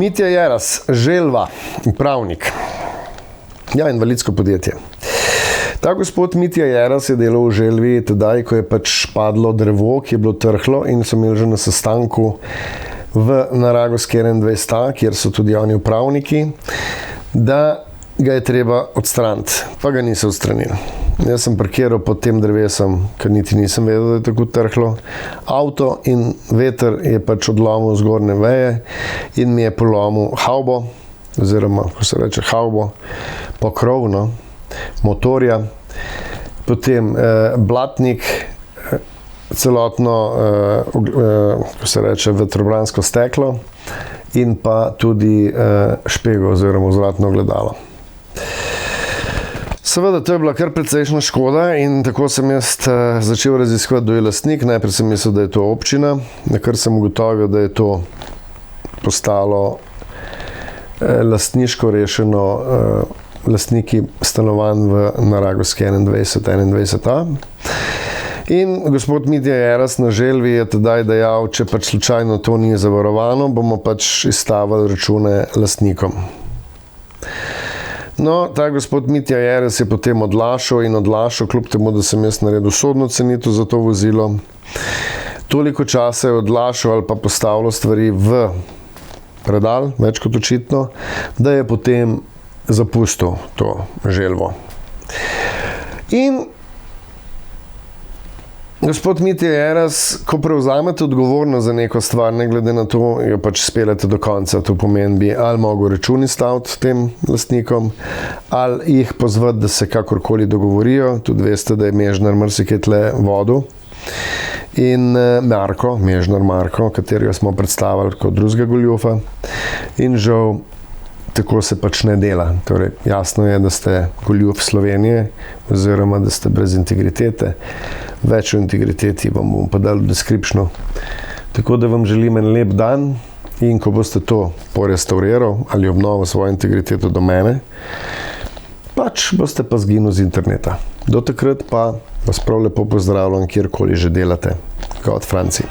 Mitja Jeras, Želva, upravnik. Ja, invalidsko podjetje. Ta gospod Mitja Jeras je delal v Želvi tedaj, ko je pač padlo drevo, ki je bilo trhlo in so imeli že na sestanku na Ragovski 21, kjer so tudi oni upravniki, da ga je treba odstraniti, pa ga niso odstranili. Jaz sem parkiral pod tem drevesom, ker niti nisem vedel, da je tako trhlo. Avto in veter je pač odlomil zgornje veje in mi je polomil havbo, oziroma, ko se reče havbo, pokrov, motorja, potem blatnik, celotno, ko se reče, vetrobransko steklo in pa tudi špego oziroma vzvratno ogledalo. Seveda, to je bila kar precejšnja škoda in tako sem jaz začel raziskovati, kdo je lastnik. Najprej sem mislil, da je to občina, nakar sem ugotovil, da je to postalo lastniško rešeno lastniki stanovanj na Ragovski 21A. In gospod Mitja Jeras na Želvi je tedaj dejal, če pač slučajno to ni zavarovano, bomo pač izstavili račune lastnikom. No, ta gospod Mitja Jeras je potem odlašal, kljub temu, da sem jaz naredil sodno cenitev za to vozilo. Toliko časa je odlašal ali pa postavljal stvari v predal, več kot očitno, da je potem zapustil to Želvo. In gospod Mitja Jeras, ko prevzamete odgovornost za neko stvar, ne glede na to, jo pač speljete do konca. To pomeni, bi ali mogel račun izstaviti tem lastnikom, ali jih pozvati, da se kakorkoli dogovorijo. Tudi veste, da je Mežnar marsikaj tle vodil. In Mežnar Marko, katerega smo predstavili kot drugega goljufa. In žal, tako se pač ne dela. Torej, jasno je, da ste goljuf Slovenije oziroma, da ste brez integritete. Več o integriteti vam bom pa dal v descriptionu. Tako da vam želim en lep dan in ko boste to porestaurirali ali obnovili svojo integriteto do mene, pač boste pa zginili z interneta. Do takrat pa vas prav lepo pozdravljam, kjerkoli že delate. God Franci.